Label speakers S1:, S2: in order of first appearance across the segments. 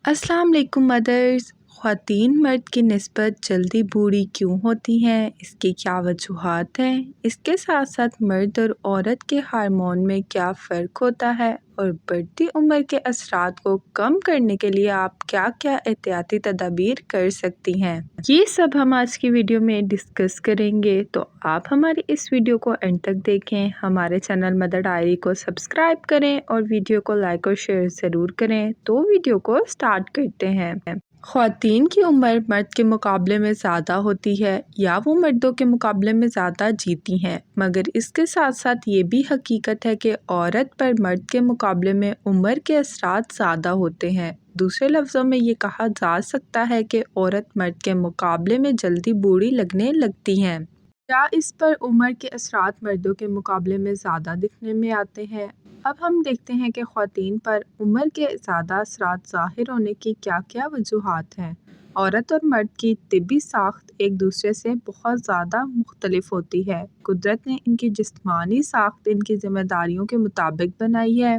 S1: अस्सलाम वालेकुम मदर्स। ख़वातीन मर्द की निस्बत जल्दी बूढ़ी क्यों होती हैं, इसकी क्या वजूहात हैं? इसके साथ साथ मर्द और औरत के हार्मोन में क्या फ़र्क होता है और बढ़ती उम्र के असरात को कम करने के लिए आप क्या क्या एहतियाती तदाबीर कर सकती हैं, ये सब हम आज की वीडियो में डिस्कस करेंगे। तो आप हमारी इस वीडियो को एंड तक देखें, हमारे चैनल मदर डायरी को सब्सक्राइब करें और वीडियो को लाइक और शेयर ज़रूर करें। तो वीडियो को स्टार्ट करते हैं। ख़वातीन की उम्र मर्द के मुकाबले में ज़्यादा होती है या वो मर्दों के मुकाबले में ज़्यादा जीती हैं, मगर इसके साथ साथ ये भी हकीकत है कि औरत पर मर्द के मुकाबले में उम्र के असरात ज़्यादा होते हैं। दूसरे लफ्ज़ों में ये कहा जा सकता है कि औरत मर्द के मुकाबले में जल्दी बूढ़ी लगने लगती हैं। क्या इस पर उम्र के असरात मर्दों के मुकाबले में ज़्यादा दिखने में आते हैं? अब हम देखते हैं कि ख़वातीन पर उम्र के ज़्यादा असरात ज़ाहिर होने की क्या क्या वजूहात हैं। औरत और मर्द की तिब्बी साख्त एक दूसरे से बहुत ज़्यादा मुख्तलिफ होती है। कुदरत ने इनकी जिस्मानी साख्त इनकी ज़िम्मेदारियों के मुताबिक बनाई है।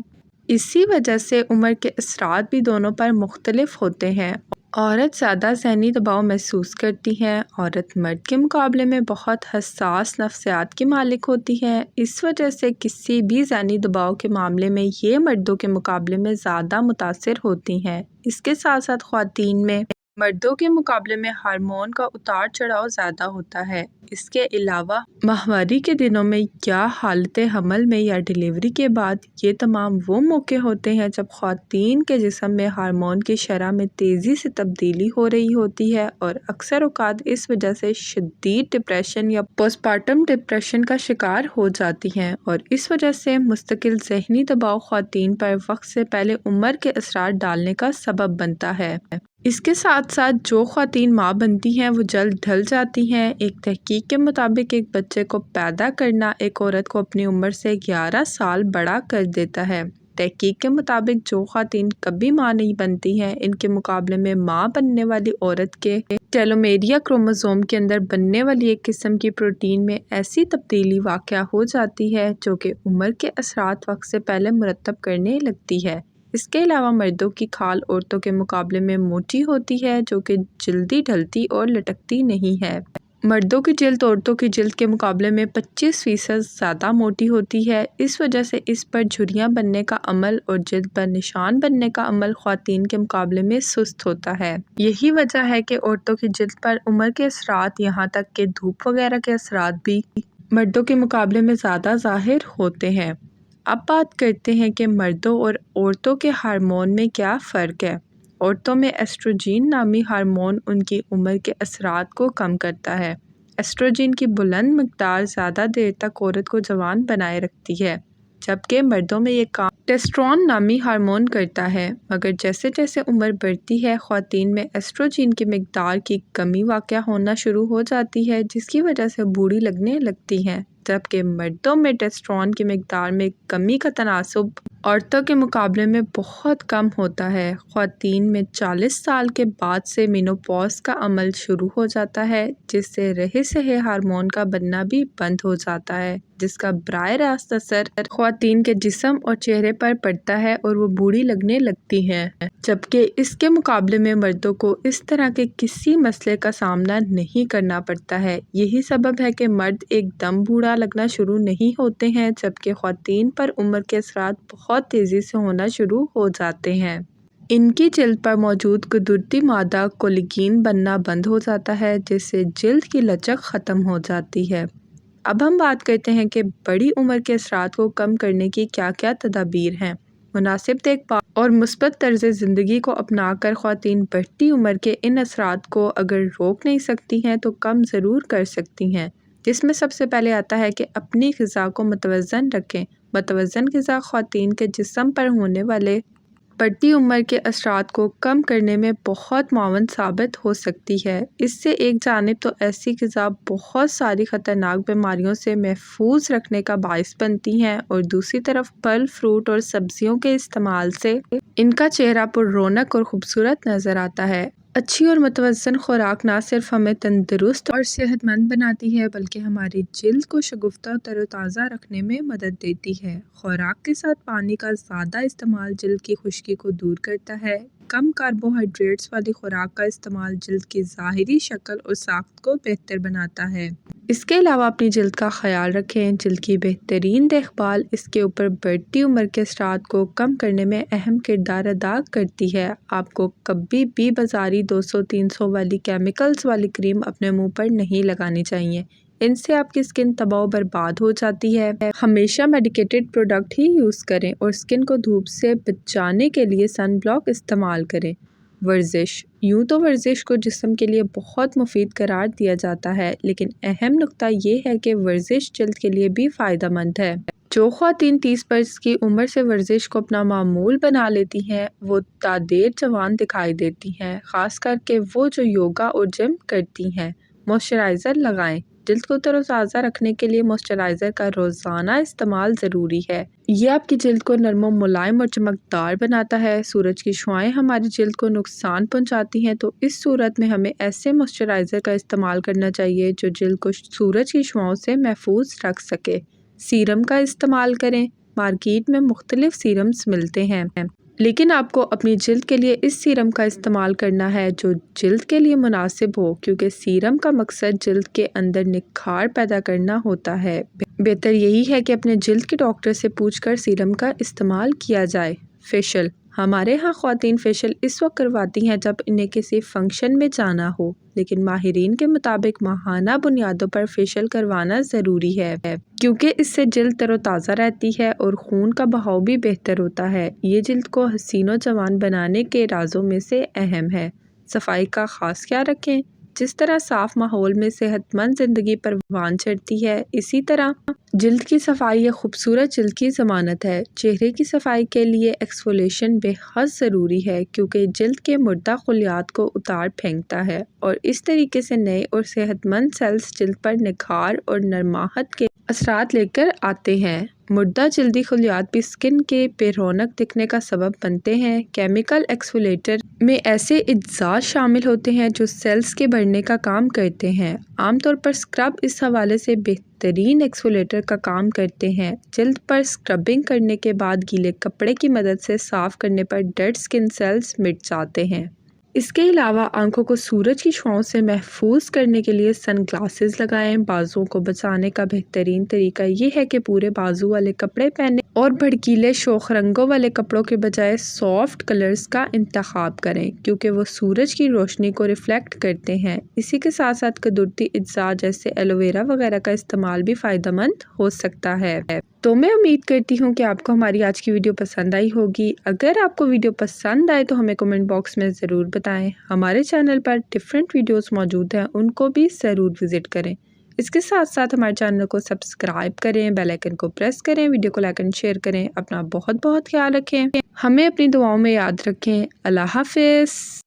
S1: इसी वजह से उम्र के असरात भी दोनों पर मुख्तलिफ होते हैं। औरत ज़्यादा ज़हनी दबाव महसूस करती है। औरत मर्द के मुकाबले में बहुत हसास नफ्सियात की मालिक होती है। इस वजह से किसी भी ज़हनी दबाव के मामले में ये मर्दों के मुकाबले में ज़्यादा मुतासिर होती हैं। इसके साथ साथ ख़वातीन में मर्दों के मुकाबले में हार्मोन का उतार चढ़ाव ज़्यादा होता है। इसके अलावा माहवारी के दिनों में या हालत हमल में या डिलीवरी के बाद ये तमाम वो मौके होते हैं जब ख़वातीन के जिस्म में हार्मोन की शरह में तेज़ी से तब्दीली हो रही होती है और अक्सर औक़ात इस वजह से शदीद डिप्रेशन या पोस्टपार्टम डिप्रेशन का शिकार हो जाती हैं और इस वजह से मुस्तकिल ज़हनी दबाव ख़वातीन पर वक्त से पहले उम्र के असरार डालने का सबब बनता है। इसके साथ साथ जो ख़वातीन माँ बनती हैं वो जल्द ढल जाती हैं। एक तहकीक के मुताबिक एक बच्चे को पैदा करना एक औरत को अपनी उम्र से 11 साल बड़ा कर देता है। तहकीक के मुताबिक जो ख़वातीन कभी माँ नहीं बनती हैं, इनके मुकाबले में माँ बनने वाली औरत के टेलोमेरिया क्रोमोसोम के अंदर बनने वाली एक किस्म की प्रोटीन में ऐसी तब्दीली वाक़या हो जाती है जो कि उम्र के असरात वक्त से पहले मुरतब करने लगती है। इसके अलावा मर्दों की खाल औरतों के मुकाबले में मोटी होती है जो कि जल्दी ढलती और लटकती नहीं है। मर्दों की जिल्द औरतों की जिल्द के मुकाबले में 25% ज़्यादा मोटी होती है। इस वजह से इस पर झुर्रियाँ बनने का अमल और जिल्द पर निशान बनने का अमल ख़वातीन के मुकाबले में सुस्त होता है। यही वजह है कि औरतों की जिल्द पर उम्र के असरात, यहाँ तक कि धूप वगैरह के असरात भी मर्दों के मुकाबले में ज़्यादा ज़ाहिर होते हैं। अब बात करते हैं कि मर्दों और औरतों के हार्मोन में क्या फ़र्क है। औरतों में एस्ट्रोजन नामी हार्मोन उनकी उम्र के असरात को कम करता है। एस्ट्रोजन की बुलंद मिक़दार ज़्यादा देर तक औरत को जवान बनाए रखती है, जबकि मर्दों में ये काम टेस्टोस्टेरोन नामी हार्मोन करता है। मगर जैसे जैसे उम्र बढ़ती है, ख़वातीन में एस्ट्रोजन की मिक़दार की कमी वाक़या होना शुरू हो जाती है, जिसकी वजह से बूढ़ी लगने लगती हैं। जबकि मर्दों में टेस्टोस्टेरोन की मिक़दार में कमी का तनासुब औरतों के मुकाबले में बहुत कम होता है। ख़वातीन में 40 साल के बाद से मेनोपॉज़ का अमल शुरू हो जाता है, जिससे रहे सहे हार्मोन का बनना भी बंद हो जाता है, जिसका बराह रास्त असर ख़वातीन के जिस्म और चेहरे पर पड़ता है और वो बूढ़ी लगने लगती हैं। जबकि इसके मुकाबले में मर्दों को इस तरह के किसी मसले का सामना नहीं करना पड़ता है। यही सबब है कि मर्द एकदम बूढ़ा लगना शुरू नहीं होते हैं, जबकि ख़वातीन पर उम्र के असरात बहुत तेज़ी से होना शुरू हो जाते हैं। इनकी जिल्द पर मौजूद कुदरती मादा कोलेजन बनना बंद हो जाता है, जिससे जिल्द की लचक ख़त्म हो जाती है। अब हम बात करते हैं कि बड़ी उम्र के असरात को कम करने की क्या क्या तदाबीर हैं। मुनासिब देखभाल और मुस्बत तर्ज़ ज़िंदगी को अपना कर ख़वातीन बढ़ती उम्र के इन असरात को अगर रोक नहीं सकती हैं तो कम ज़रूर कर सकती हैं, जिसमें सबसे पहले आता है कि अपनी ग़िज़ा को मुतवज़्ज़न रखें। मुतवज़्ज़न ग़िज़ा ख़वातीन के जिस्म पर होने वाले बढ़ती उम्र के असरात को कम करने में बहुत मुआवन साबित हो सकती है। इससे एक जानिब तो ऐसी ग़िज़ा बहुत सारी ख़तरनाक बीमारियों से महफूज रखने का बाइस बनती हैं और दूसरी तरफ फल, फ्रूट और सब्जियों के इस्तेमाल से इनका चेहरा पर रौनक और ख़ूबसूरत नज़र आता है। अच्छी और मुतवज़्ज़न खुराक ना सिर्फ हमें तंदुरुस्त और सेहतमंद बनाती है, बल्कि हमारी जिल्द को शगुफ्ता और तरोताज़ा रखने में मदद देती है। खुराक के साथ पानी का ज़्यादा इस्तेमाल जिल्द की खुश्की को दूर करता है। کم کاربوہائیڈریٹس والی خوراک کا استعمال جلد کی ظاہری شکل اور ساخت کو بہتر بناتا ہے۔ اس کے علاوہ اپنی جلد کا خیال رکھیں۔ جلد کی بہترین دیکھ بھال اس کے اوپر بڑھتی عمر کے اثرات کو کم کرنے میں اہم کردار ادا کرتی ہے۔ آپ کو کبھی بھی بازاری 200-300 والی کیمیکلز والی کریم اپنے منہ پر نہیں لگانی چاہیے۔ ان سے آپ کی اسکن تباہ و برباد ہو جاتی ہے۔ ہمیشہ میڈیکیٹڈ پروڈکٹ ہی یوز کریں اور اسکن کو دھوپ سے بچانے کے لیے سن بلاک استعمال کریں۔ ورزش۔ یوں تو ورزش کو جسم کے لیے بہت مفید قرار دیا جاتا ہے، لیکن اہم نقطہ یہ ہے کہ ورزش جلد کے لیے بھی فائدہ مند ہے۔ جو خواتین 30 برس کی عمر سے ورزش کو اپنا معمول بنا لیتی ہیں وہ تادیر جوان دکھائی دیتی ہیں، خاص کر کے وہ جو یوگا اور جم کرتی ہیں۔ موئسچرائزر لگائیں۔ جلد کو تر و تازہ رکھنے کے لیے موئسچرائزر کا روزانہ استعمال ضروری ہے۔ یہ آپ کی جلد کو نرم و ملائم اور چمکدار بناتا ہے۔ سورج کی شعاعیں ہماری جلد کو نقصان پہنچاتی ہیں، تو اس صورت میں ہمیں ایسے موئسچرائزر کا استعمال کرنا چاہیے جو جلد کو سورج کی شعاعوں سے محفوظ رکھ سکے۔ سیرم کا استعمال کریں۔ مارکیٹ میں مختلف سیرمز ملتے ہیں، لیکن آپ کو اپنی جلد کے لیے اس سیرم کا استعمال کرنا ہے جو جلد کے لیے مناسب ہو، کیونکہ سیرم کا مقصد جلد کے اندر نکھار پیدا کرنا ہوتا ہے۔ بہتر یہی ہے کہ اپنے جلد کے ڈاکٹر سے پوچھ کر سیرم کا استعمال کیا جائے۔ فیشل۔ ہمارے ہاں خواتین فیشل اس وقت کرواتی ہیں جب انہیں کسی فنکشن میں جانا ہو، لیکن ماہرین کے مطابق ماہانہ بنیادوں پر فیشل کروانا ضروری ہے، کیونکہ اس سے جلد تر و تازہ رہتی ہے اور خون کا بہاؤ بھی بہتر ہوتا ہے۔ یہ جلد کو حسین و جوان بنانے کے رازوں میں سے اہم ہے۔ صفائی کا خاص خیال رکھیں۔ جس طرح صاف ماحول میں صحت مند زندگی پروان چڑھتی ہے، اسی طرح جلد کی صفائی ایک خوبصورت جلد کی ضمانت ہے۔ چہرے کی صفائی کے لیے ایکسفولیشن بے حد ضروری ہے، کیونکہ جلد کے مردہ خلیات کو اتار پھینکتا ہے اور اس طریقے سے نئے اور صحت مند سیلز جلد پر نکھار اور نرماہٹ کے اثرات لے کر آتے ہیں۔ مردہ جلدی خلیات بھی اسکن کے بے رونق دکھنے کا سبب بنتے ہیں۔ کیمیکل ایکسفولیٹر میں ایسے اجزاء شامل ہوتے ہیں جو سیلز کے بڑھنے کا کام کرتے ہیں۔ عام طور پر اسکرب اس حوالے سے بہترین ایکسفولیٹر کا کام کرتے ہیں۔ جلد پر اسکربنگ کرنے کے بعد گیلے کپڑے کی مدد سے صاف کرنے پر ڈیڈ اسکن سیلز مٹ جاتے ہیں۔ اس کے علاوہ آنکھوں کو سورج کی شعاعوں سے محفوظ کرنے کے لیے سن گلاسز لگائیں۔ بازوؤں کو بچانے کا بہترین طریقہ یہ ہے کہ پورے بازو والے کپڑے پہنیں اور بھڑکیلے شوخ رنگوں والے کپڑوں کے بجائے سافٹ کلرز کا انتخاب کریں، کیونکہ وہ سورج کی روشنی کو ریفلیکٹ کرتے ہیں۔ اسی کے ساتھ ساتھ قدرتی اجزاء جیسے ایلو ویرا وغیرہ کا استعمال بھی فائدہ مند ہو سکتا ہے۔ تو میں امید کرتی ہوں کہ آپ کو ہماری آج کی ویڈیو پسند آئی ہوگی۔ اگر آپ کو ویڈیو پسند آئے تو ہمیں کمنٹ باکس میں ضرور بتائیں۔ ہمارے چینل پر ڈیفرنٹ ویڈیوز موجود ہیں، ان کو بھی ضرور وزٹ کریں۔ اس کے ساتھ ساتھ ہمارے چینل کو سبسکرائب کریں، بیل آئیکن کو پریس کریں، ویڈیو کو لائک اینڈ شیئر کریں۔ اپنا بہت بہت خیال رکھیں، ہمیں اپنی دعاؤں میں یاد رکھیں۔ اللہ حافظ۔